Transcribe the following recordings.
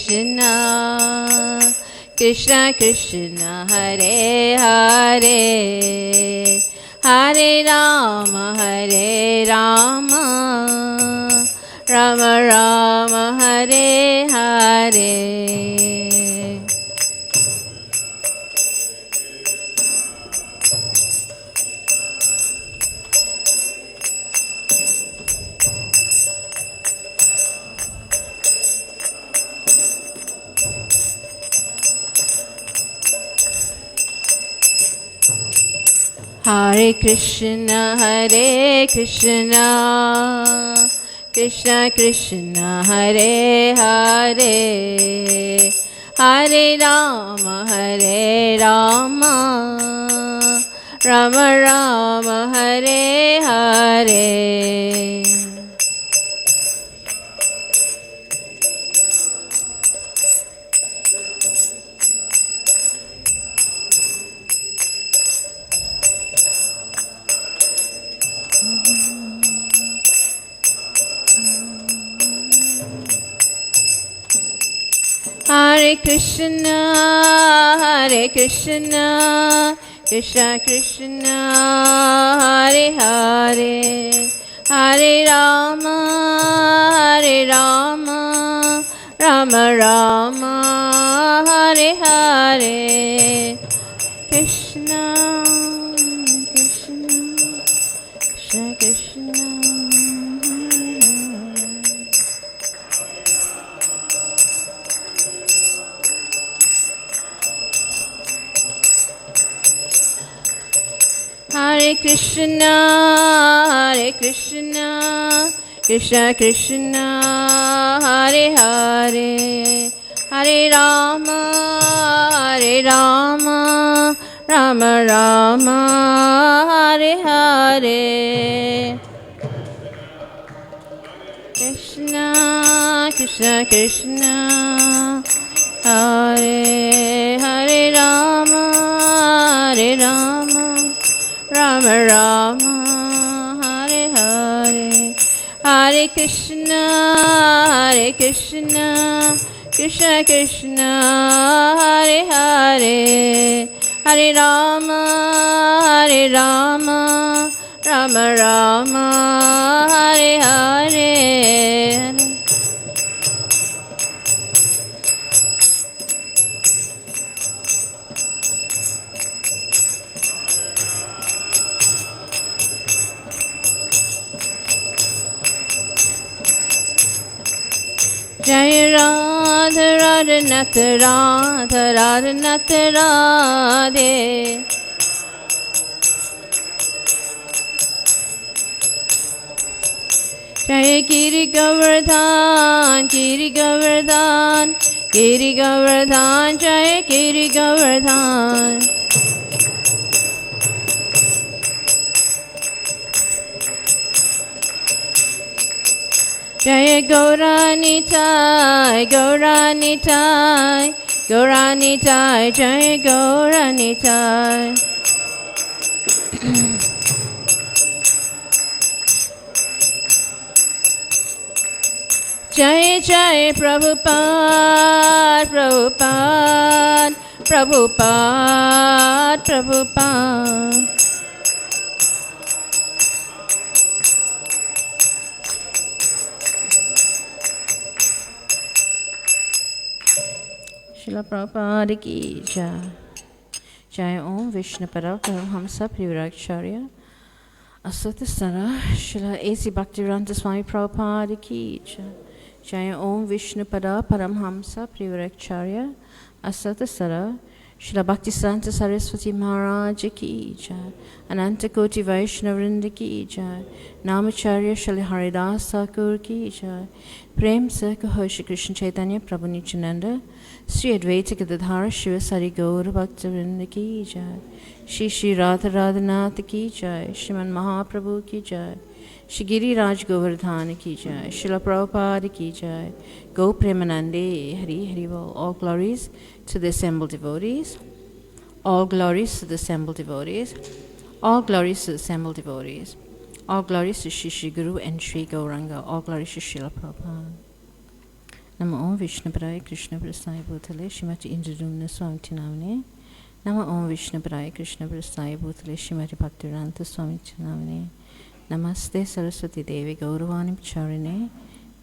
Krishna, Krishna Krishna, Hare Hare, Hare Rama, Rama Rama, Hare Hare. Hare Krishna, Krishna Krishna, Hare Hare, Hare Rama, Rama Rama, Hare Hare. Hare Krishna, Krishna Krishna, Hare Hare, Hare Rama, Rama Rama, Hare Hare. Krishna, Krishna, Krishna Krishna. Hare Krishna, Krishna Krishna, Hare Hare, Hare Rama, Rama Rama, Hare Hare. Krishna, Krishna Krishna, Hare Hare Rama, Rama Rama, Hare Hare. Hare Krishna, Krishna Krishna, Hare Hare, Hare Rama, Rama Rama, Hare Hare. Jai Radha Radha Natha Radha Radha Natha Radhe. Jai Giri Govardhan, Giri Govardhan, Giri Govardhan, Jai Giri Govardhan. Jaya Gauranitai, Gauranitai, Gauranitai, Jaya Gauranitai. Jai Jai Prabhupada, Prabhupada, Prabhupada, Prabhupada. Srila Prabhupada ki jai. Jai Om Vishnu Pada Paramhamsa Privaracharya Aswatasthara Srila A.C. Bhaktivedanta Swami Prabhupada ki jai. Jai Om Vishnu Pada Paramhamsa Privaracharya Aswatasthara Srila Bhaktisanta Saraswati Maharaj ki jai. Ananta Koti Vaishnavrinda ki jai. Namacharya Srila Haridas Thakur ki jai. Prem Se Kaho Shri Krishna Chaitanya Prabhu Nityananda Sri Advaita Gadadhara Shiva Sari Gaura Bhaktivinoda ki jai. Shri Radha Radhanath ki jai. Shriman Mahaprabhu ki jai. Shri Giri Raj Govardhan ki jai. Srila Prabhupada ki jai. Go Premanande Hari Hari Bol. All glories to the assembled devotees. All glories to the assembled devotees. All glories to the assembled devotees. All glories to Shri Guru and Shri Gauranga. All glories to Srila Prabhupada. Nama Om Vishnupadaya Krishna Prasthaya Bhutale Shrimati Indradumna Swami Namane. Nama Om Vishnupadaya Krishna Prasthaya Bhutale Shrimati Bhaktivedanta Swami Namane. Namaste Saraswati Devi Gauravani Charine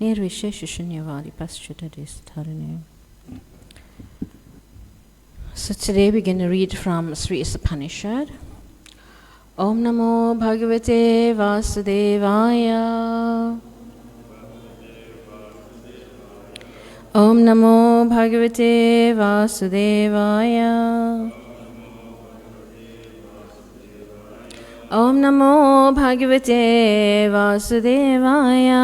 Nirvishesha Shunyavadi Paschata Destarine. So today we're going to read from Sri Isopanisad. Om Namo Bhagavate Vasudevaya. Om Namo Bhagavate Vasudevaya. Om Namo Bhagavate Vasudevaya.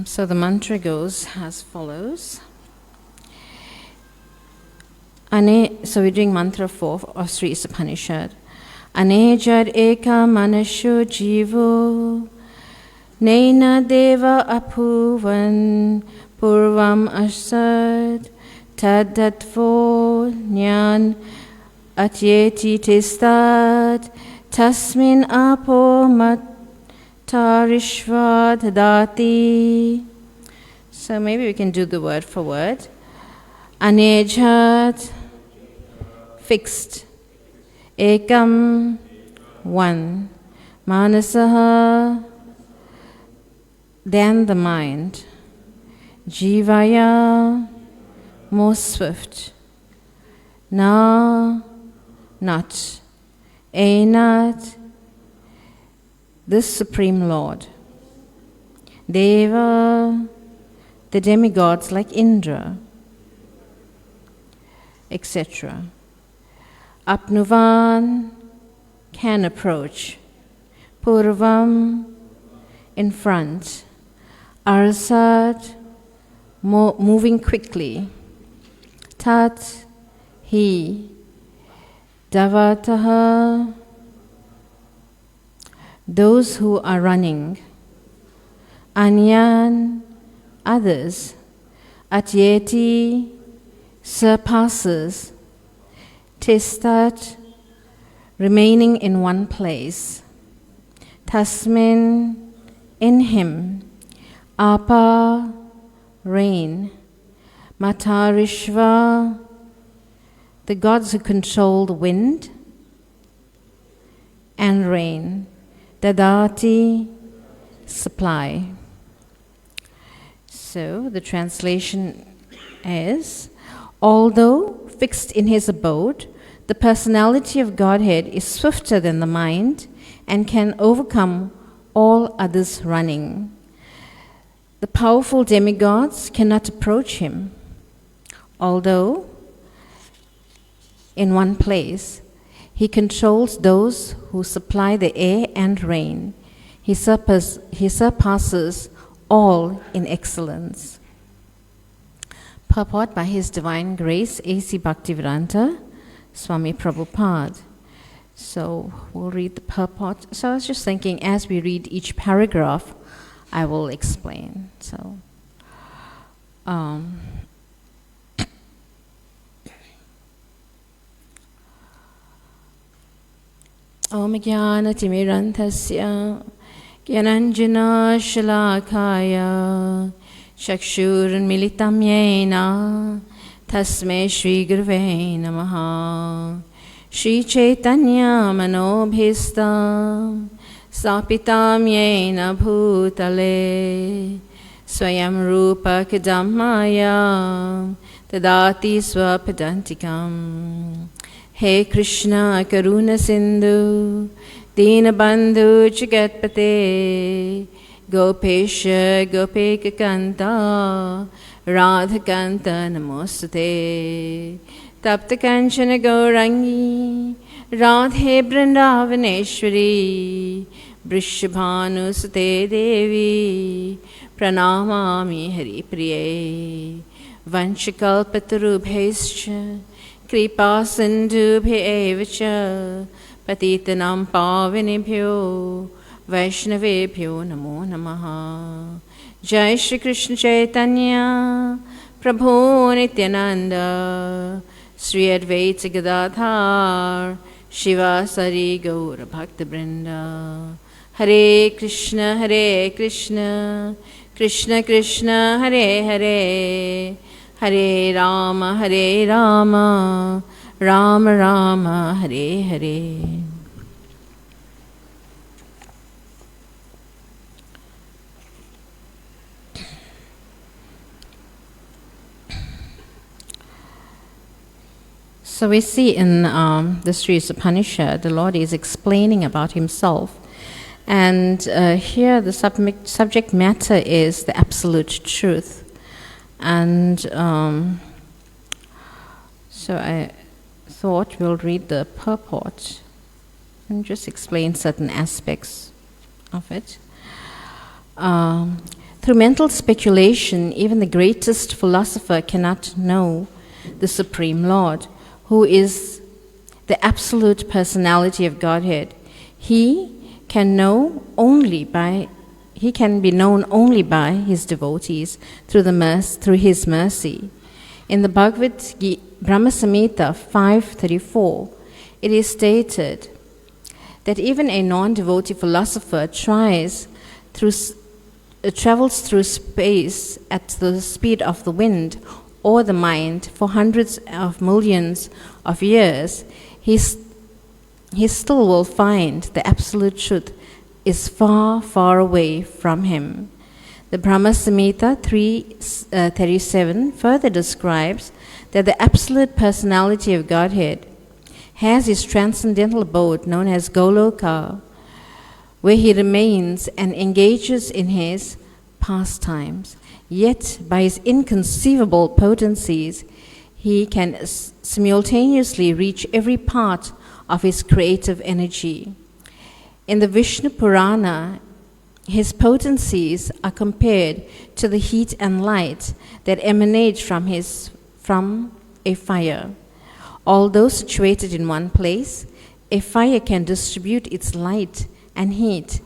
So the mantra goes as follows. So we're doing mantra 4 of Sri Isopanisad. Anejad eka manasho jivo Naina deva apuvan purvam asad tadatvo nyan atyeti tistat tasmin apo matarishvad dati. So maybe we can do the word for word. Anejad, fixed. Ekam, one. Manasaha, then the mind. Jivaya, more swift. Na, not. Enat, this Supreme Lord. Deva, the demigods like Indra, etc. Apnuvan, can approach. Purvam, in front. Arsad, moving quickly. Tat, he. Davataha, those who are running. Anyan, others. Atyeti, surpasses. Tistat, remaining in one place. Tasmin, in him. Apa, rain. Matarishva, the gods who control the wind and rain. Dadati, supply. So the translation is, although fixed in his abode, the personality of Godhead is swifter than the mind and can overcome all others running. The powerful demigods cannot approach him. Although in one place, he controls those who supply the air and rain. He surpasses all in excellence. Purport by His Divine Grace, A.C. Bhaktivedanta Swami Prabhupada. So we'll read the purport. So I was just thinking, as we read each paragraph, I will explain. So, Om Jnana Timirantasya Gyananjana Shalakaya Chakshurunmilitam Yena Tasmai Shri Gurave Namaha. Shri Chaitanya Manobhistam Sapitam Yena Bhutale Swayam Rupa Kadamaya Tadati Swapadantikam. He Krishna Karuna Sindhu Dinabandhu Jagatpate Gopesha Gopeka Kanta Radha Kanta Namostate Tapta Kanchana Gaurangi Radhe Vrindavaneshwari Vrishabhanu Sute Devi Pranamami Hari Priye Vanchakalpatarubhescha Kripa Sindhubhyevacha Patitanam Pavinibhyo Vaishnavebhyo Namo Namaha. Jai Shri Krishna Chaitanya Prabhu Nityananda Sri Advaita Gadadhar Shiva Sari Gaura Bhakta Brinda. Hare Krishna, Krishna Krishna, Hare Hare, Hare Rama, Rama Rama, Hare Hare. So we see in the Sri Isopanisad, the Lord is explaining about himself. And here the subject matter is the absolute truth. And so I thought we'll read the purport and just explain certain aspects of it. Through mental speculation, even the greatest philosopher cannot know the Supreme Lord, who is the absolute personality of Godhead. He can be known only by his devotees through his mercy. In the Bhagavad Gita, Brahma Samhita 5:34, it is stated that even a non-devotee philosopher travels through space at the speed of the wind or the mind for hundreds of millions of years, he still will find the absolute truth is far, far away from him. The Brahma Samhita 3:37 further describes that the absolute personality of Godhead has his transcendental abode known as Goloka, where he remains and engages in his pastimes. Yet, by his inconceivable potencies, he can simultaneously reach every part of his creative energy. In the Vishnu Purana, his potencies are compared to the heat and light that emanate from a fire. Although situated in one place, a fire can distribute its light and heat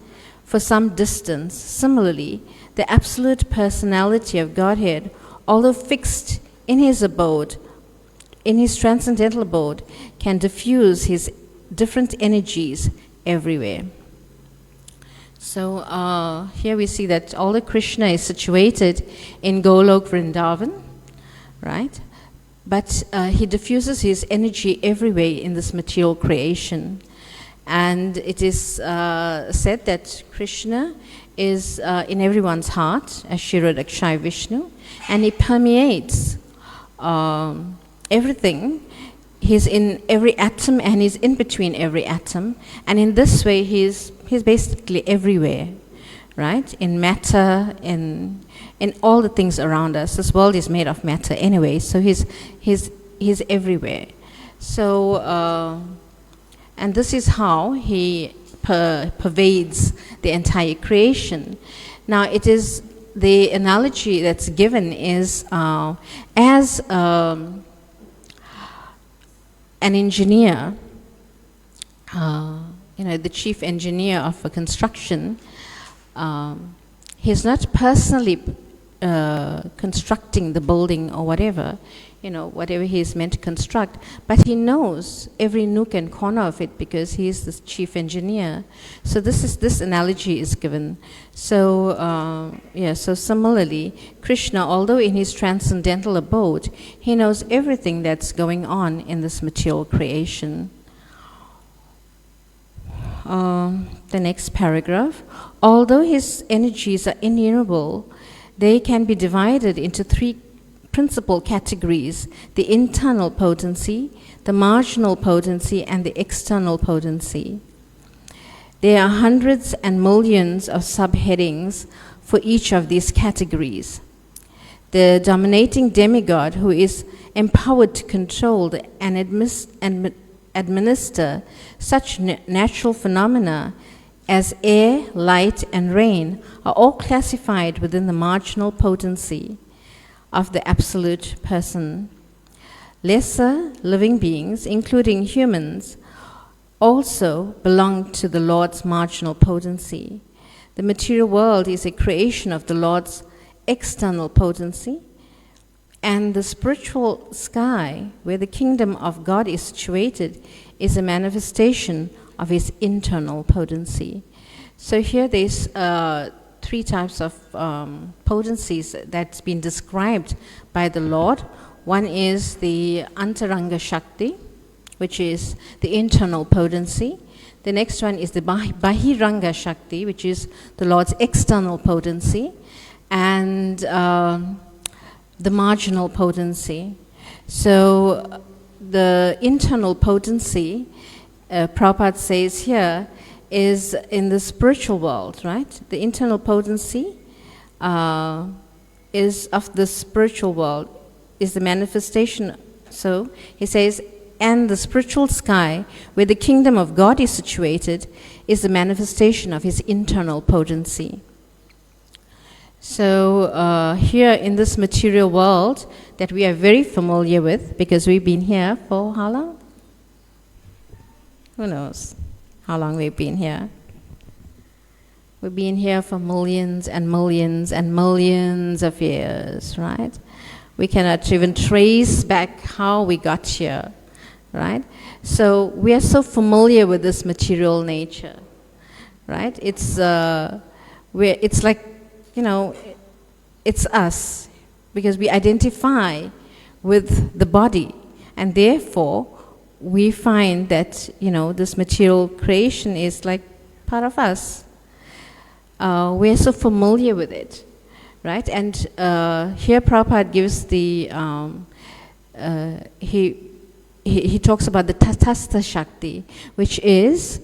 for some distance. Similarly, the absolute personality of Godhead, although fixed in his transcendental abode, can diffuse his different energies everywhere. So here we see that although Krishna is situated in Golok Vrindavan, right? But he diffuses his energy everywhere in this material creation. And it is said that Krishna is in everyone's heart, as Kshirodakshai Vishnu, and he permeates everything. He's in every atom and he's in between every atom. And in this way, he's basically everywhere, right? In matter, in all the things around us. This world is made of matter anyway, so he's everywhere. So, and this is how he pervades the entire creation. Now, it is the analogy that's given is as an engineer, the chief engineer of a construction, he's not personally constructing the building or whatever, whatever he's meant to construct, but he knows every nook and corner of it because he is the chief engineer. So this analogy is given. So so similarly, Krishna, although in his transcendental abode, he knows everything that's going on in this material creation. The next paragraph. Although his energies are innumerable, they can be divided into three principal categories: the internal potency, the marginal potency, and the external potency. There are hundreds and millions of subheadings for each of these categories. The dominating demigod, who is empowered to control and administer such natural phenomena as air, light, and rain, are all classified within the marginal potency of the absolute person. Lesser living beings, including humans, also belong to the Lord's marginal potency. The material world is a creation of the Lord's external potency, and the spiritual sky, where the kingdom of God is situated, is a manifestation of his internal potency. So here there's three types of potencies that's been described by the Lord. One is the Antaranga Shakti, which is the internal potency. The next one is the Bahiranga Shakti, which is the Lord's external potency, and the marginal potency. So the internal potency, Prabhupada says here, is in the spiritual world, right? The internal potency is of the spiritual world, is the manifestation. So he says, and the spiritual sky, where the kingdom of God is situated, is the manifestation of his internal potency. So here in this material world that we are very familiar with, because we've been here for how long? Who knows how long we've been here? We've been here for millions and millions and millions of years, right? We cannot even trace back how we got here, right? So we are so familiar with this material nature, right? It's like, you know, it's us, because we identify with the body, and therefore we find that, you know, this material creation is like part of us. We're so familiar with it, right? And here Prabhupada gives the, he talks about the Tatastha Shakti, which is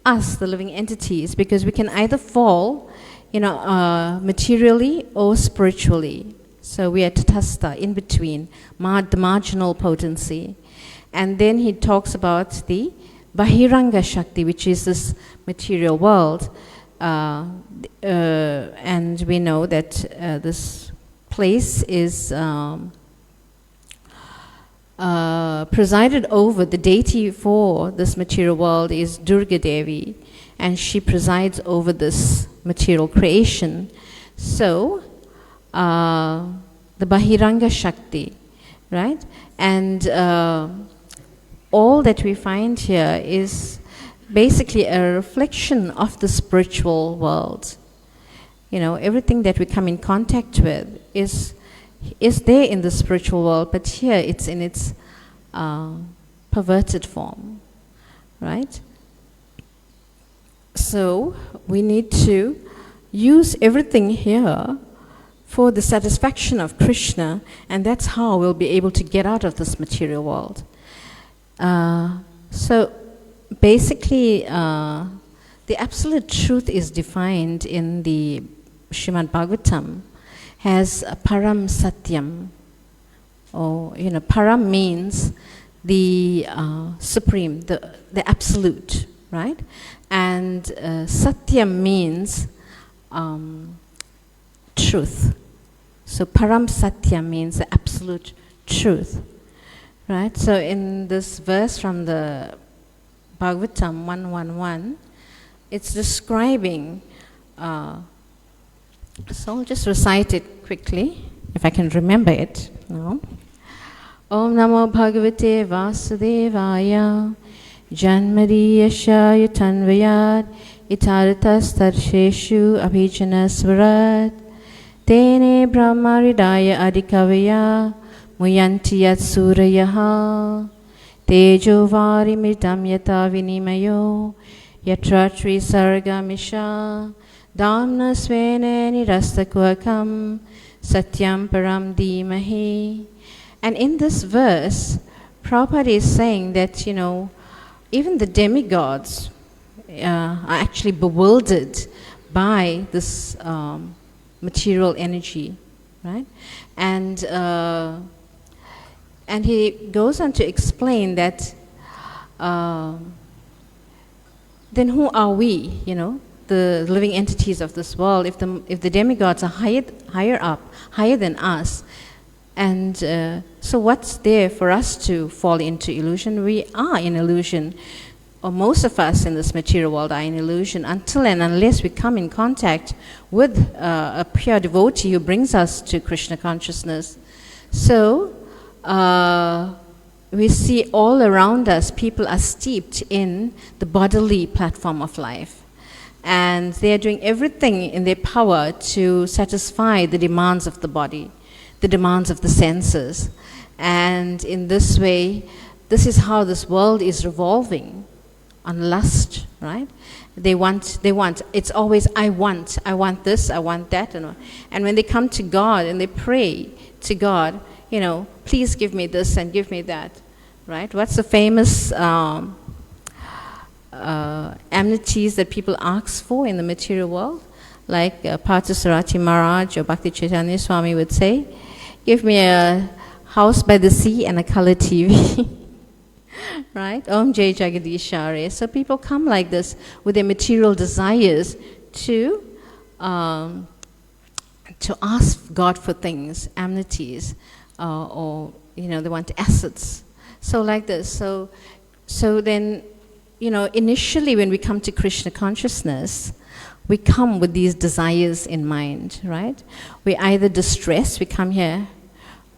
us, the living entities, because we can either fall, you know, materially or spiritually. So we are Tatastha, in between, the marginal potency. And then he talks about the Bahiranga Shakti, which is this material world. And we know that this place is presided over, the deity for this material world is Rangadevi, and she presides over this material creation. So, the Bahiranga Shakti, right? And all that we find here is basically a reflection of the spiritual world. You know, everything that we come in contact with is there in the spiritual world, but here it's in its perverted form, right? So we need to use everything here for the satisfaction of Krishna, and that's how we'll be able to get out of this material world. So basically, the absolute truth is defined in the Srimad Bhagavatam as Param Satyam. Or, you know, Param means the supreme, the absolute, right? And Satyam means truth. So Param Satyam means the absolute truth, right? So in this verse from the Bhagavatam 111, it's describing, so I'll just recite it quickly, if I can remember it now. Om Namo Bhagavate Vasudevaya Janmadiyasya Tanvayat Itaratas Tarsheshu Abhijanasvarat Tene Brahmaridaya Adikavaya Muyanti Yatsurayaha Tejo Varimidam Yata Vinimayo Yatratri Sargamisha Damna Svene Nirastakuakam Satyam Param Dhimahi. And in this verse, Prabhupada is saying that, you know, even the demigods are actually bewildered by this material energy, right? And he goes on to explain that then who are we, you know, the living entities of this world, if the demigods are higher up, higher than us, and so what's there for us to fall into illusion? We are in illusion, or most of us in this material world are in illusion, until and unless we come in contact with a pure devotee who brings us to Krishna consciousness. So we see all around us people are steeped in the bodily platform of life. And they are doing everything in their power to satisfy the demands of the body, the demands of the senses. And in this way, this is how this world is revolving on lust, right? They want, it's always, I want this, I want that. And when they come to God and they pray to God, please give me this and give me that, right? What's the famous amenities that people ask for in the material world? Like Parthasarati Maharaj or Bhakti Chaitanya Swami would say, give me a house by the sea and a color TV. Right? Om Jai Jagadishare. So people come like this with their material desires to ask God for things, amenities, or they want assets. So like this. So then, initially when we come to Krishna consciousness, we come with these desires in mind, right? We either distress, we come here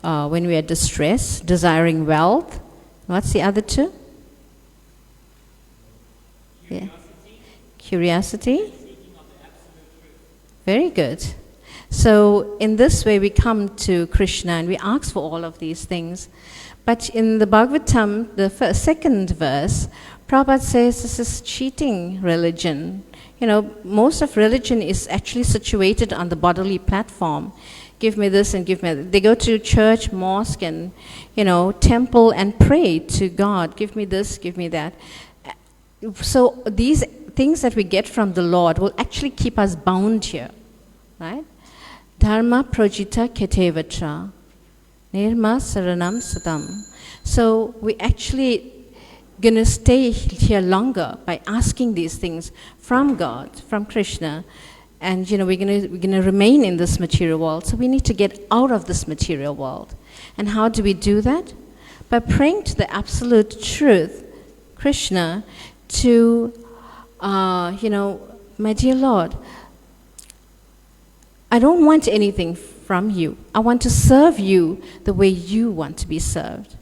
when we are distressed, desiring wealth. What's the other two? Curiosity. Very good. So in this way we come to Krishna and we ask for all of these things. But in the Bhagavatam, the second verse, Prabhupada says this is cheating religion. Most of religion is actually situated on the bodily platform. Give me this and give me that. They go to church, mosque, and temple and pray to God. Give me this, give me that. So these things that we get from the Lord will actually keep us bound here, right? Dharma projita ketevatra, nirma saranam satam. So we actually gonna stay here longer by asking these things from God, from Krishna. And we're gonna remain in this material world. So we need to get out of this material world. And how do we do that? By praying to the absolute truth, Krishna, to my dear Lord, I don't want anything from you. I want to serve you the way you want to be served.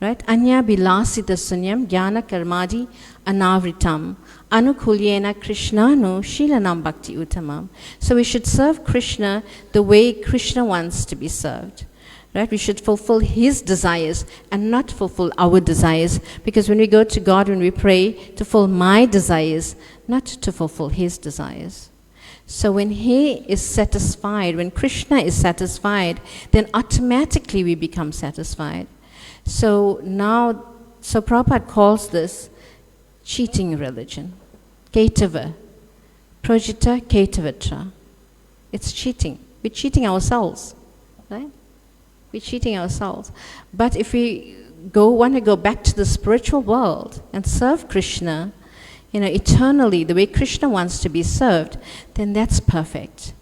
Right? Anya bilasita sunyam jnana karmadi anavritam anukulyena krishnanu shilanam bhakti uttamam. So we should serve Krishna the way Krishna wants to be served. Right? We should fulfill his desires and not fulfill our desires, because when we go to God, when we pray, to fulfill my desires, not to fulfill his desires. So when he is satisfied, when Krishna is satisfied, then automatically we become satisfied. So Prabhupada calls this cheating religion. Ketava. Projita ketavatra. It's cheating. We're cheating ourselves. Right? We're cheating ourselves. But if we want to go back to the spiritual world and serve Krishna, eternally, the way Krishna wants to be served, then that's perfect.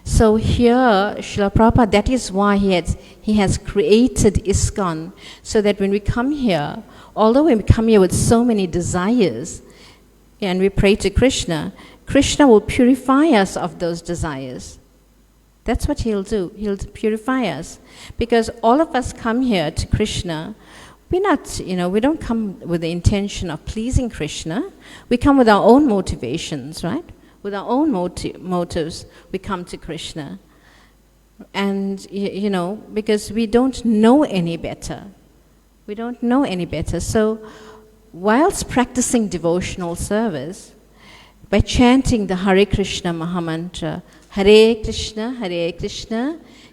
So here, Srila Prabhupada, that is why he has created ISKCON, so that when we come here, although we come here with so many desires, and we pray to Krishna, Krishna will purify us of those desires. That's what he'll do. He'll purify us. Because all of us come here to Krishna, we don't come with the intention of pleasing Krishna. We come with our own motivations, right? With our own motives, we come to Krishna. And, because we don't know any better. We don't know any better. So, whilst practicing devotional service, by chanting the Hare Krishna Mahamantra, Hare Krishna,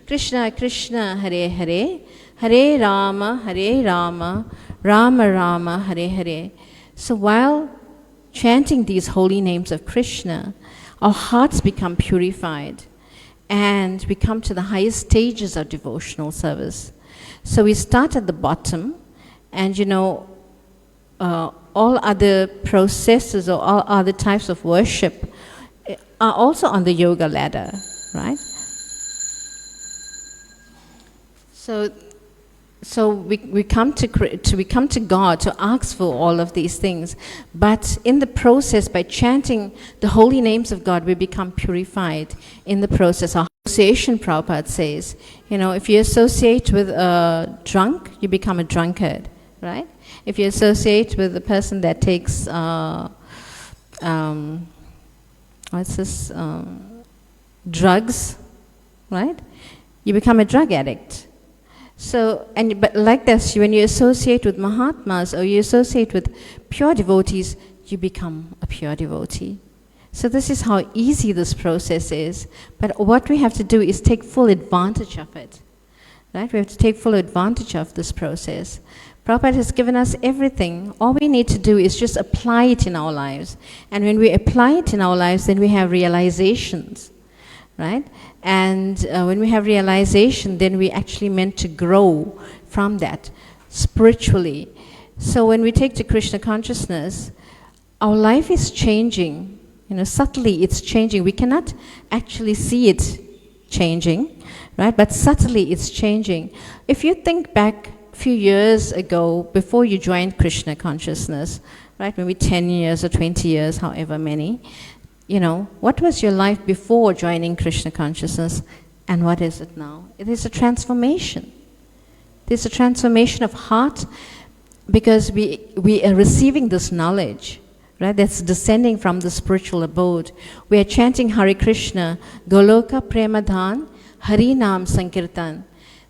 Krishna Krishna, Hare Hare, Hare Rama, Rama Rama, Hare Hare. So while chanting these holy names of Krishna, our hearts become purified and we come to the highest stages of devotional service. So we start at the bottom, and all other processes or all other types of worship are also on the yoga ladder, right? So we come to God to ask for all of these things, but in the process, by chanting the holy names of God, we become purified in the process. Our association, Prabhupada says, if you associate with a drunk, you become a drunkard, right? If you associate with a person that takes, drugs, right? You become a drug addict. So, but like this, when you associate with Mahatmas or you associate with pure devotees, you become a pure devotee. So this is how easy this process is. But what we have to do is take full advantage of it. Right? We have to take full advantage of this process. Prabhupada has given us everything. All we need to do is just apply it in our lives. And when we apply it in our lives, then we have realizations. Right? And when we have realization, then we actually meant to grow from that spiritually. So when we take to Krishna consciousness, our life is changing. Subtly it's changing. We cannot actually see it changing, right? But subtly it's changing. If you think back a few years ago, before you joined Krishna consciousness, right? Maybe 10 years or 20 years, however many, what was your life before joining Krishna consciousness and what is it now? It is a transformation. There's a transformation of heart because we are receiving this knowledge, right? That's descending from the spiritual abode. We are chanting Hare Krishna, Goloka Premadhan, Hari Nam Sankirtan.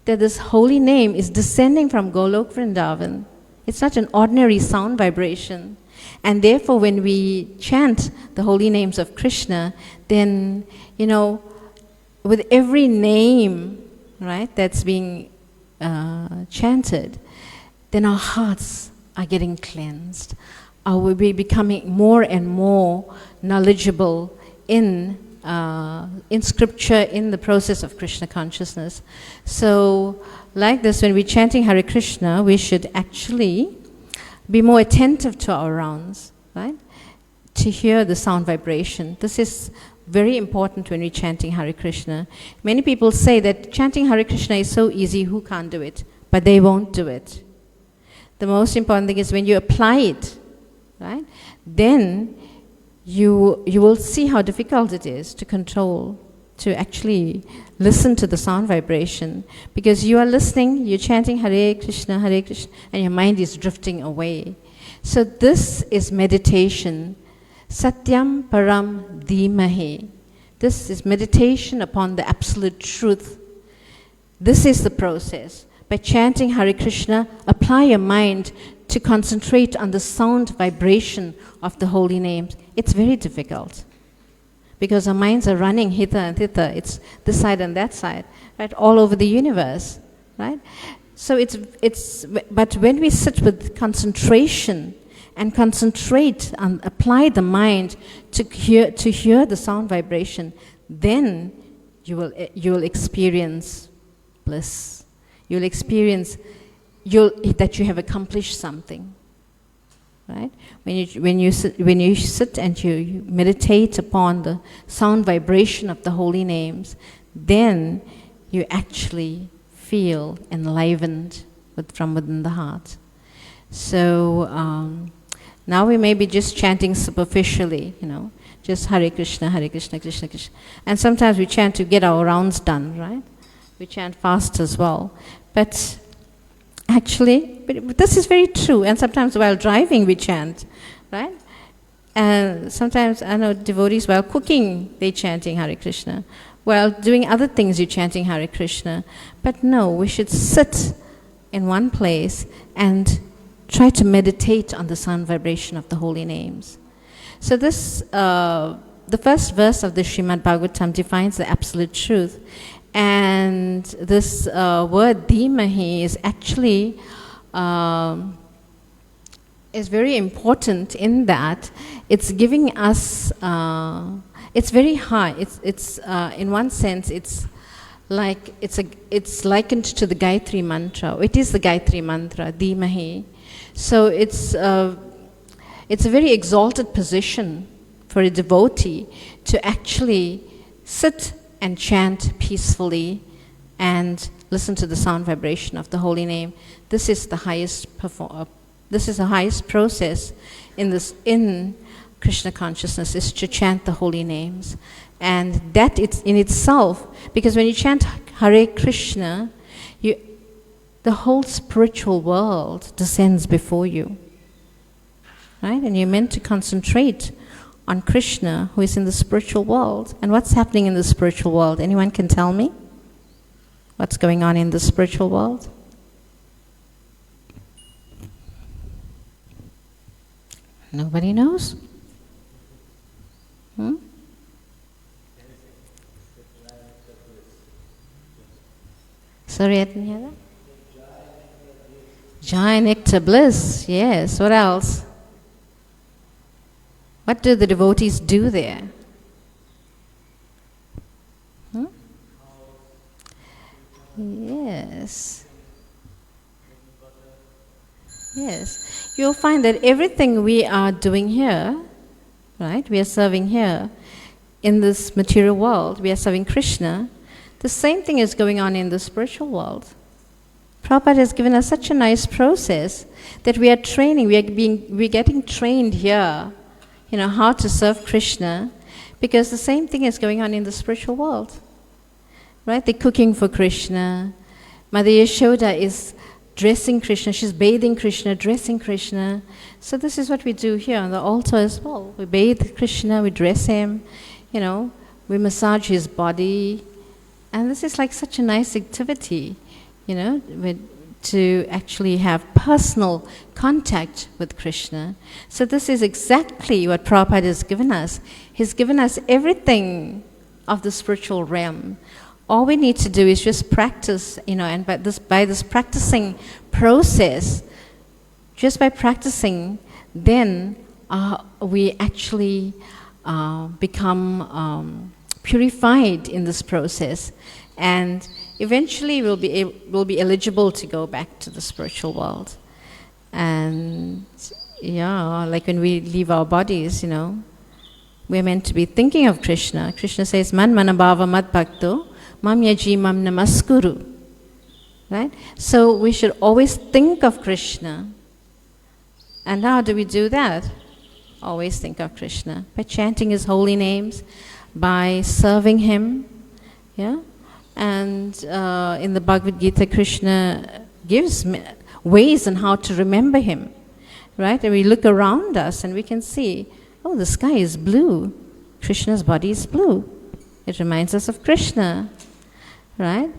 That this holy name is descending from Golok Vrindavan. It's not an ordinary sound vibration. And therefore, when we chant the holy names of Krishna, then, with every name, right, that's being chanted, then our hearts are getting cleansed. We'll be becoming more and more knowledgeable in scripture, in the process of Krishna consciousness. So, like this, when we're chanting Hare Krishna, we should actually be more attentive to our rounds, right? To hear the sound vibration. This is very important when we're chanting Hare Krishna. Many people say that chanting Hare Krishna is so easy, who can't do it? But they won't do it. The most important thing is when you apply it, right? Then you will see how difficult it is to control, to actually listen to the sound vibration. Because you are listening, you're chanting Hare Krishna, and your mind is drifting away. So this is meditation. Satyam Param Dhimahi. This is meditation upon the absolute truth. This is the process. By chanting Hare Krishna, apply your mind to concentrate on the sound vibration of the holy names. It's very difficult because our minds are running hither and thither. It's this side and that side, right? All over the universe, right? So but when we sit with concentration and concentrate and apply the mind to hear the sound vibration, then you will experience bliss. You'll experience that you have accomplished something, right? When you sit and you meditate upon the sound vibration of the holy names, then you actually feel enlivened from within the heart. So now we may be just chanting superficially, just Hare Krishna, Krishna Krishna. And sometimes we chant to get our rounds done, right? We chant fast as well. But actually, this is very true. And sometimes while driving we chant, right? And sometimes I know devotees while cooking they're chanting Hare Krishna. While doing other things you're chanting Hare Krishna. But no, we should sit in one place and try to meditate on the sound vibration of the holy names. So this, the first verse of the Srimad Bhagavatam defines the absolute truth. And this word Dhimahi is actually is very important in that it's giving us, it's very high. It's in one sense, it's likened to the Gayatri mantra. It is the Gayatri mantra, Dhimahi. So it's a very exalted position for a devotee to actually sit and chant peacefully and listen to the sound vibration of the holy name. This is the highest this is the highest process in Krishna consciousness, is to chant the holy names. And that it's in itself, because when you chant Hare Krishna, the the whole spiritual world descends before you. Right? And you're meant to concentrate on Krishna, who is in the spiritual world. And what's happening in the spiritual world? Anyone can tell me? What's going on in the spiritual world? Nobody knows? Sorry, I didn't hear that. Joy, nectar, bliss. Yes. What else? What do the devotees do there? Yes. Yes. You'll find that everything we are doing here, right, we are serving here in this material world, we are serving Krishna, the same thing is going on in the spiritual world. Prabhupada has given us such a nice process that we are training, we're getting trained here, how to serve Krishna, because the same thing is going on in the spiritual world. Right? They're cooking for Krishna. Mother Yashoda is dressing Krishna, she's bathing Krishna, dressing Krishna. So this is what we do here on the altar as well. We bathe Krishna, we dress him, we massage his body. And this is like such a nice activity, to actually have personal contact with Krishna. So this is exactly what Prabhupada has given us. He's given us everything of the spiritual realm. All we need to do is just practice, and by this practicing process, just by practicing, then we actually become purified in this process, and eventually we'll be eligible to go back to the spiritual world. And like when we leave our bodies, we're meant to be thinking of Krishna. Krishna says, "Man manabhava mad bhakto, mam yaji mam namaskuru." Right? So we should always think of Krishna. And how do we do that? Always think of Krishna. By chanting his holy names, by serving him. Yeah? And in the Bhagavad Gita, Krishna gives ways on how to remember him. Right? And we look around us and we can see, oh, the sky is blue. Krishna's body is blue. It reminds us of Krishna. Right?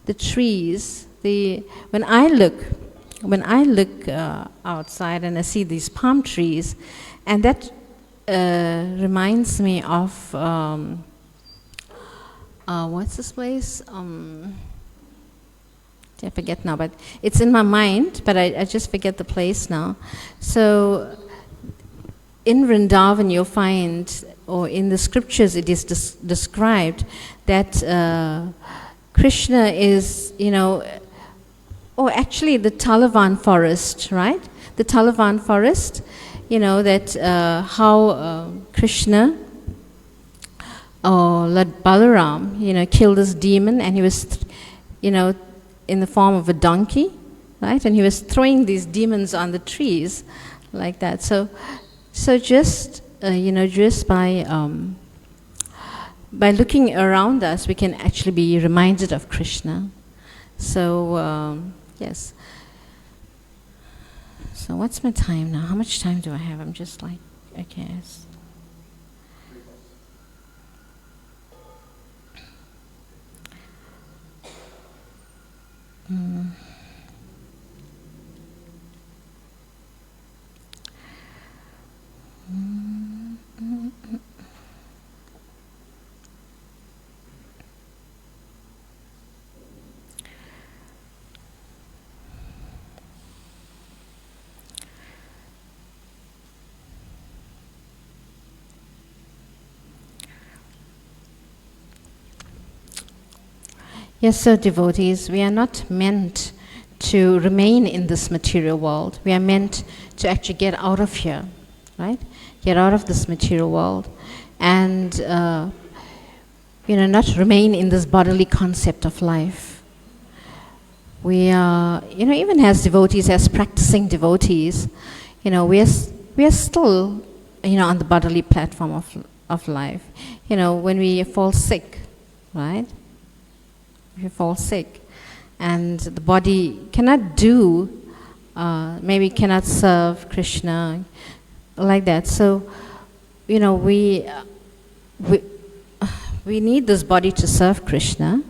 The trees, when I look outside and I see these palm trees, and that reminds me of what's this place? I forget now, but it's in my mind, but I just forget the place now. So in Vrindavan you'll find, or in the scriptures it is described that Krishna is, actually the Talavan forest, right? The Talavan forest, that how Krishna Lord Balaram, killed this demon, and he was, in the form of a donkey, right? And he was throwing these demons on the trees, like that. So just just by looking around us, we can actually be reminded of Krishna. So yes. So what's my time now? How much time do I have? I'm just like, okay. Yes, so devotees, we are not meant to remain in this material world. We are meant to actually get out of here, right? Get out of this material world and, not remain in this bodily concept of life. We are, even as devotees, as practicing devotees, we are still, on the bodily platform of life. When we fall sick, right? If you fall sick, and the body cannot do, maybe cannot serve Krishna, like that. So, you know, we need this body to serve Krishna,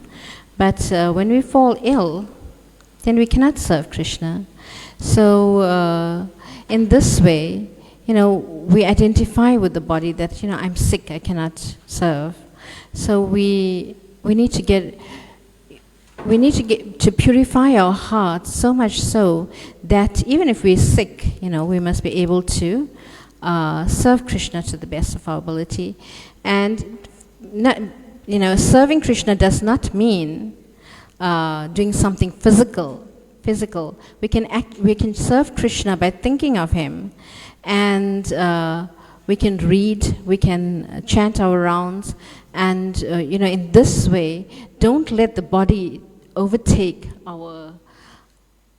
but when we fall ill, then we cannot serve Krishna. So in this way, you know, we identify with the body that, you know, I'm sick, I cannot serve. So we need to get to purify our hearts so much so that even if we're sick, you know, we must be able to serve Krishna to the best of our ability. And not, you know, serving Krishna does not mean doing something physical. We can serve Krishna by thinking of him, and we can read, we can chant our rounds, and you know, in this way, don't let the body overtake our,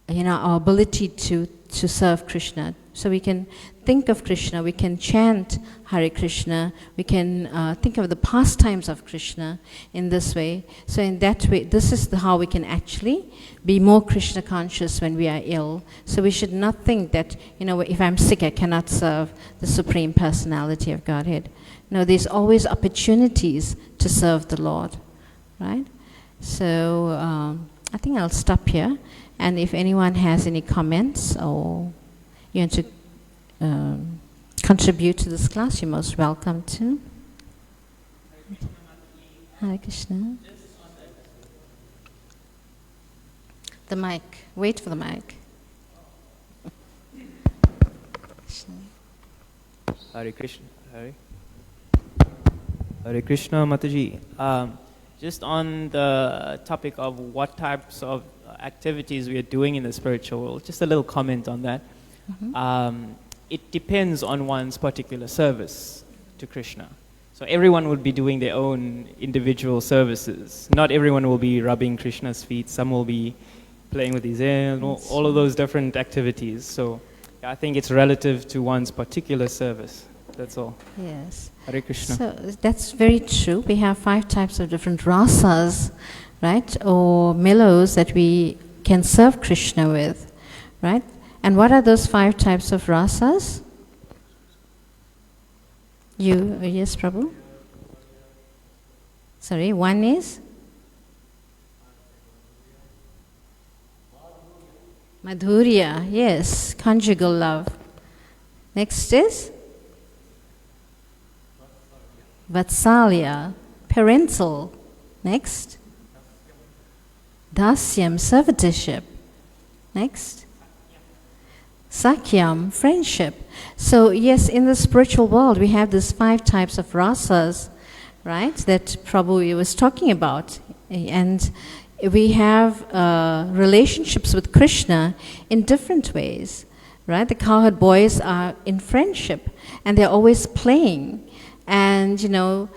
you know, our ability to serve Krishna. So we can think of Krishna, we can chant Hare Krishna, we can think of the pastimes of Krishna in this way. So in that way, this is how we can actually be more Krishna conscious when we are ill. So we should not think that, you know, if I'm sick, I cannot serve the Supreme Personality of Godhead. No, there's always opportunities to serve the Lord, right? So I think I'll stop here. And if anyone has any comments or you want to contribute to this class, you're most welcome to. Hare Krishna. The mic. Wait for the mic. Hare Krishna. Hare Krishna, Mataji. Just on the topic of what types of activities we are doing in the spiritual world, just a little comment on that. Mm-hmm. It depends on one's particular service to Krishna. So everyone will be doing their own individual services. Not everyone will be rubbing Krishna's feet. Some will be playing with his hair, all of those different activities. So I think it's relative to one's particular service. That's all. Yes. Hare Krishna. So that's very true. We have 5 types of different rasas, right? Or mellows that we can serve Krishna with, right? And what are those 5 types of rasas? Yes, Prabhu? Sorry, one is? Madhurya, yes, conjugal love. Next is? Vatsalya, parental. Next? Dasyam, servitorship. Next? Sakyam, friendship. So yes, in the spiritual world we have these 5 types of rasas, right, that Prabhu was talking about. And we have relationships with Krishna in different ways, right? The cowherd boys are in friendship and they're always playing. And, you know,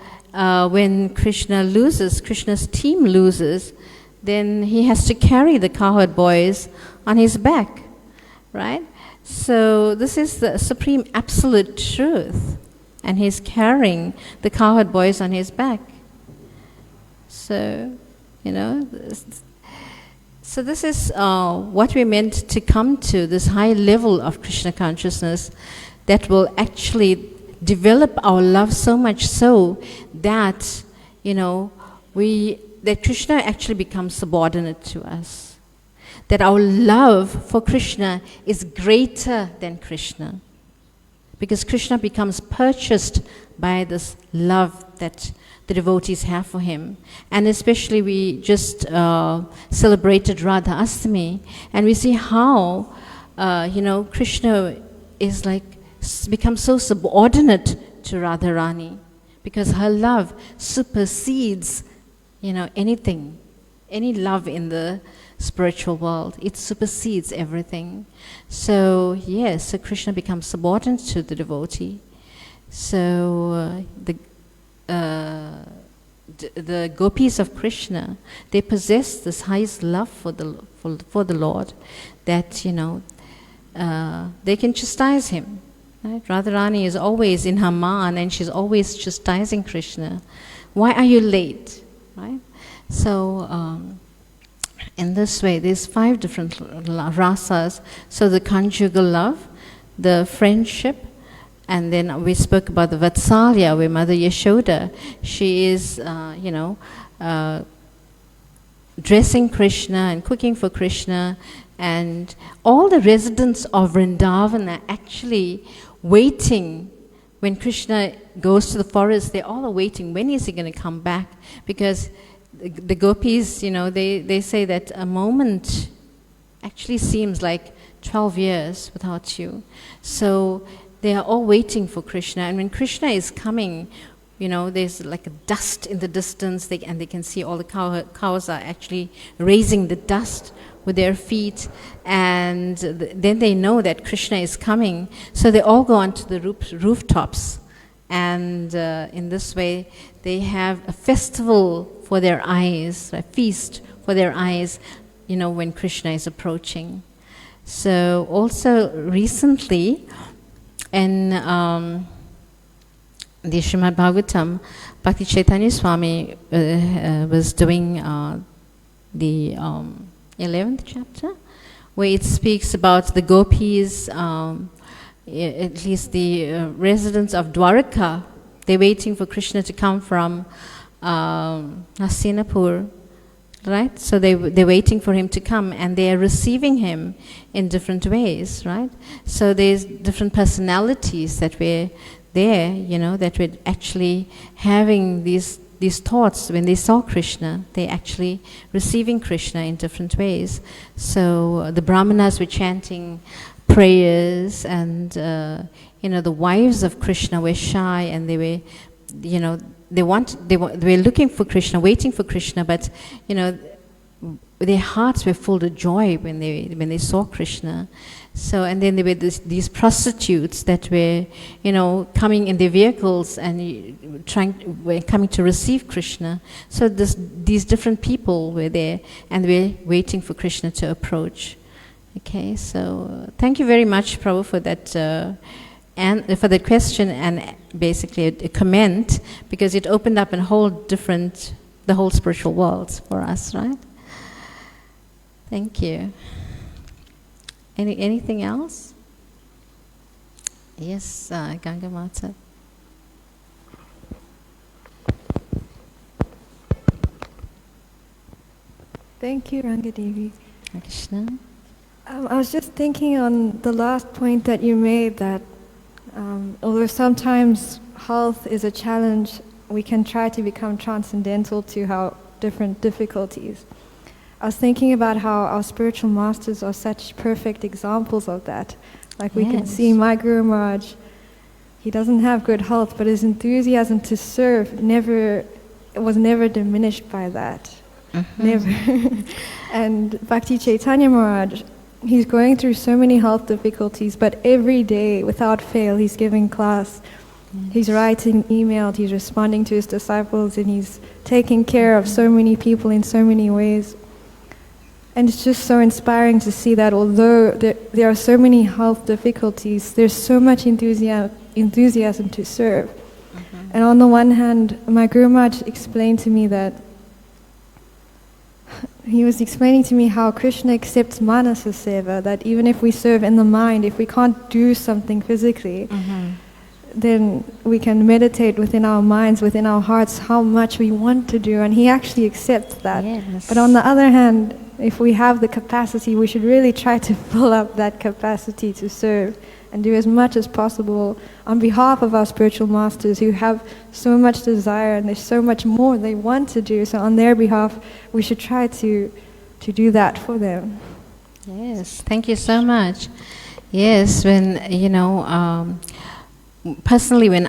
when Krishna loses, Krishna's team loses, then he has to carry the cowherd boys on his back, right? So this is the supreme absolute truth. And he's carrying the cowherd boys on his back. So, you know, so this is what we meant to come to, this high level of Krishna consciousness that will actually develop our love so much so that, you know, that Krishna actually becomes subordinate to us. That our love for Krishna is greater than Krishna. Because Krishna becomes purchased by this love that the devotees have for him. And especially we just celebrated Radha Astami, and we see how, you know, Krishna is like, becomes so subordinate to Radharani, because her love supersedes, you know, anything, any love in the spiritual world. It supersedes everything. So yes, so Krishna becomes subordinate to the devotee. So the gopis of Krishna, they possess this highest love for the Lord, that, you know, they can chastise him. Right? Radharani is always in her man and she's always chastising Krishna. Why are you late? Right? So In this way, there's 5 different rasas. So the conjugal love, the friendship, and then we spoke about the Vatsalya, where Mother Yashoda, she is, dressing Krishna and cooking for Krishna, and all the residents of Vrindavan are actually waiting. When Krishna goes to the forest, they all are waiting. When is he going to come back? Because the gopis, they say that a moment actually seems like 12 years without you. So they are all waiting for Krishna. And when Krishna is coming, there's like a dust in the distance, and they can see all the cows are actually raising the dust with their feet, and then they know that Krishna is coming. So they all go onto the rooftops, and in this way they have a festival for their eyes, a feast for their eyes, when Krishna is approaching. So also recently in the Srimad Bhagavatam, Bhakti Chaitanya Swami was doing the 11th chapter, where it speaks about the gopis, at least the residents of Dwaraka. They're waiting for Krishna to come from Hastinapur, right? So they're waiting for him to come, and they are receiving him in different ways, right? So there's different personalities that were there, that were actually having these thoughts when they saw Krishna. They actually receiving Krishna in different ways. So the Brahmanas were chanting prayers, and the wives of Krishna were shy, and they were, they were looking for Krishna, waiting for Krishna, but their hearts were full of joy when they saw Krishna. So, and then there were these prostitutes that were, coming in their vehicles and were coming to receive Krishna. So these different people were there, and they were waiting for Krishna to approach. Okay, so thank you very much, Prabhu, for that and for that question, and basically a comment, because it opened up the whole spiritual world for us, right? Thank you. Anything else? Yes, Ganga Mata. Thank you, Rangadevi. Krishna. I was just thinking on the last point that you made, that although sometimes health is a challenge, we can try to become transcendental to how different difficulties. I was thinking about how our spiritual masters are such perfect examples of that. Like we can see my Guru Maharaj, he doesn't have good health, but his enthusiasm to serve was never diminished by that. Never. And Bhakti Chaitanya Maharaj, he's going through so many health difficulties, but every day, without fail, he's giving class. He's writing emails, he's responding to his disciples, and he's taking care of so many people in so many ways. And it's just so inspiring to see that although there are so many health difficulties, there's so much enthusiasm to serve. And on the one hand, my Guru Maharaj explained to me that he was explaining to me how Krishna accepts manasa seva, that even if we serve in the mind, if we can't do something physically, then we can meditate within our minds, within our hearts, how much we want to do, and he actually accepts that. Yes. But on the other hand, if we have the capacity, we should really try to fill up that capacity to serve and do as much as possible on behalf of our spiritual masters who have so much desire and there's so much more they want to do. So on their behalf, we should try to do that for them. Yes, thank you so much. Yes, when, personally when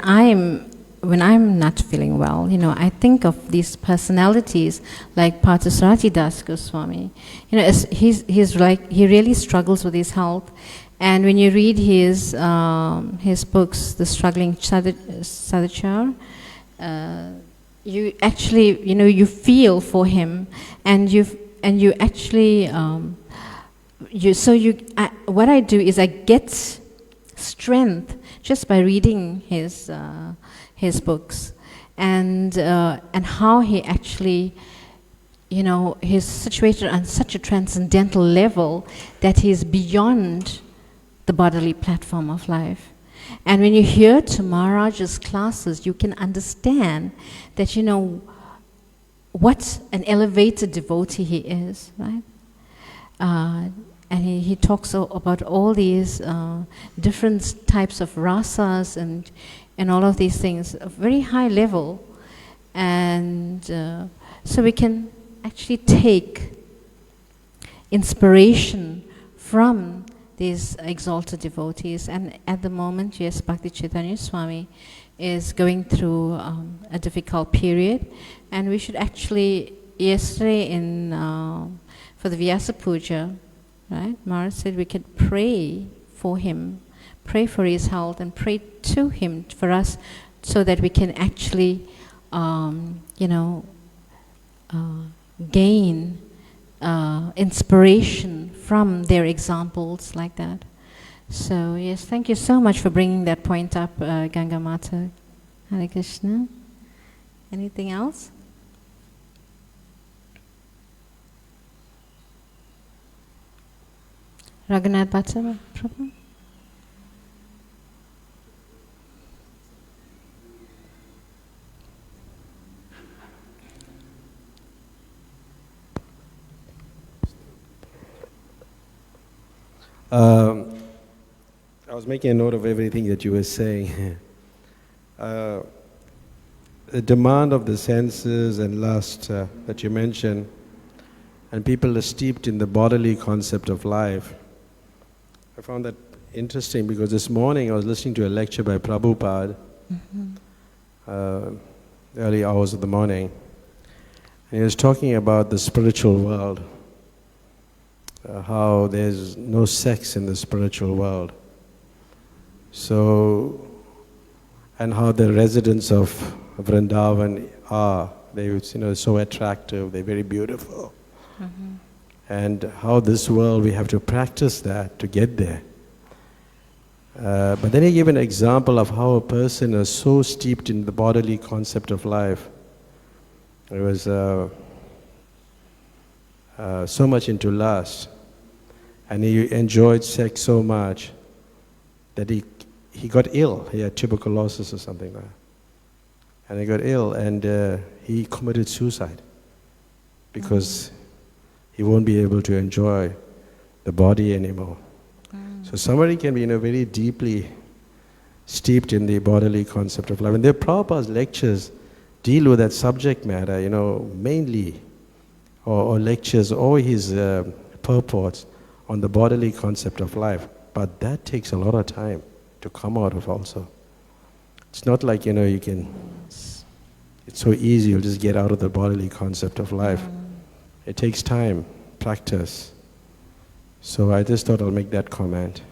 I'm not feeling well, I think of these personalities like Parthasarati Das Goswami. He really struggles with his health, and when you read his books, The Struggling Sadhachar, you actually, you feel for him, and you actually, what I do is I get strength just by reading his books, and how he actually he's situated on such a transcendental level that he's beyond the bodily platform of life. And when you hear to Maharaj's classes, you can understand that, what an elevated devotee he is, right? And he talks about all these different types of rasas and all of these things, a very high level. And so we can actually take inspiration from these exalted devotees. And at the moment, yes, Bhakti Chaitanya Swami is going through a difficult period. And we should actually, yesterday for the Vyasa Puja, right, Maharaj said we could pray for him, pray for his health, and pray to him for us, so that we can actually, gain inspiration from their examples like that. So yes, thank you so much for bringing that point up, Ganga Mata. Hare Krishna. Anything else? Raghunath Bhatta, Prabhu? I was making a note of everything that you were saying. The demand of the senses and lust that you mentioned, and people are steeped in the bodily concept of life. I found that interesting because this morning I was listening to a lecture by Prabhupada, early hours of the morning, and he was talking about the spiritual world. How there's no sex in the spiritual world. So, and how the residents of Vrindavan are, they so attractive, they're very beautiful. And how this world, we have to practice that to get there. But then he gave an example of how a person is so steeped in the bodily concept of life. It was so much into lust. And he enjoyed sex so much that he got ill. He had tuberculosis or something like that. And he got ill and he committed suicide because he won't be able to enjoy the body anymore. So somebody can be very deeply steeped in the bodily concept of life. And their Prabhupada's lectures deal with that subject matter, mainly, or lectures, or his purports on the bodily concept of life. But that takes a lot of time to come out of also. It's not like, you can, it's so easy, you'll just get out of the bodily concept of life. It takes time, practice. So I just thought I'll make that comment.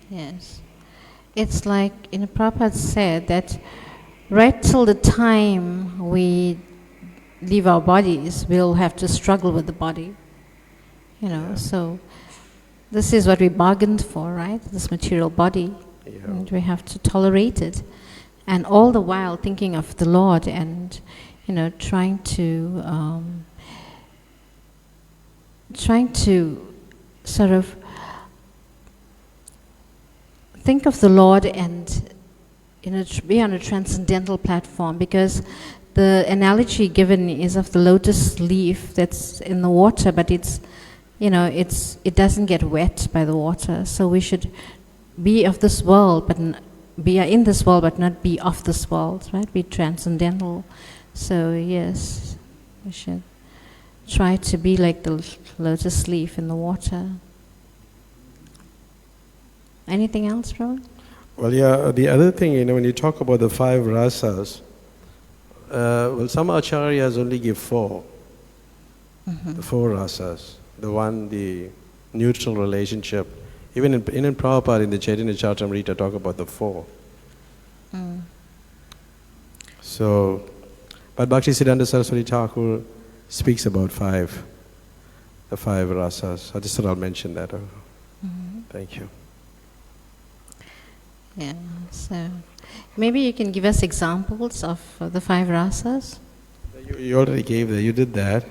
Yes. It's like, Prabhupada said that right till the time we leave our bodies, we'll have to struggle with the body. So this is what we bargained for, right? This material body. Yeah. And we have to tolerate it. And all the while thinking of the Lord and, trying to sort of think of the Lord and, be on a transcendental platform, because the analogy given is of the lotus leaf that's in the water, but it doesn't get wet by the water. So we should be of this world, but be in this world, but not be of this world, right? Be transcendental. So yes, we should try to be like the lotus leaf in the water. Anything else, Prabhu? Well, yeah, the other thing, when you talk about the 5 rasas, some acharyas only give 4. The 4 rasas. The neutral relationship. Even in Prabhupada, in the Chaitanya Charitamrita, talk about the 4. So, but Bhaktisiddhanta Saraswati Thakur speaks about 5, the 5 rasas. I just thought I'll mention that. Thank you. Yeah, so maybe you can give us examples of the 5 rasas? You already gave that, you did that.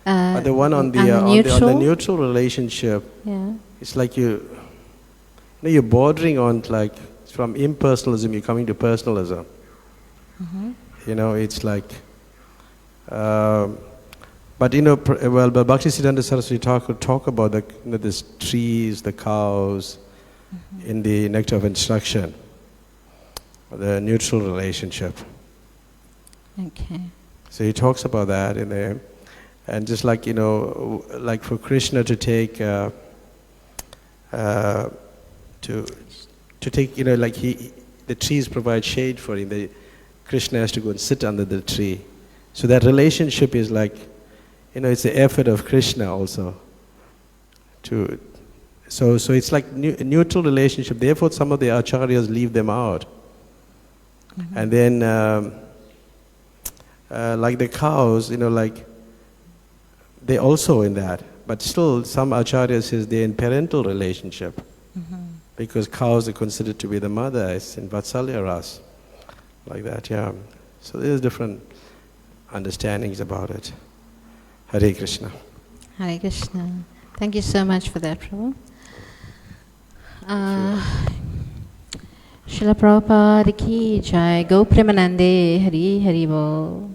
But the one on the, and on the neutral? neutral relationship, Yeah. it's like you're bordering on like from impersonalism, you're coming to personalism. It's like, but but Bhaktisiddhanta Saraswati talk about the these trees, the cows, in the Nectar of Instruction, the neutral relationship. Okay. So he talks about that in there, and just like like for Krishna to take to take like the trees provide shade for him. Krishna has to go and sit under the tree. So that relationship is like, it's the effort of Krishna also. So it's like a neutral relationship. Therefore, some of the acharyas leave them out. And then, like the cows, like they also in that. But still, some acharyas says they're in parental relationship. Because cows are considered to be the mother. It's in Vatsalya Ras. Like that, yeah. So there's different understandings about it. Hare Krishna. Hare Krishna. Thank you so much for that, Prabhu. Srila Prabhupada ki jai. Go Premanande. Hari Hari Bol.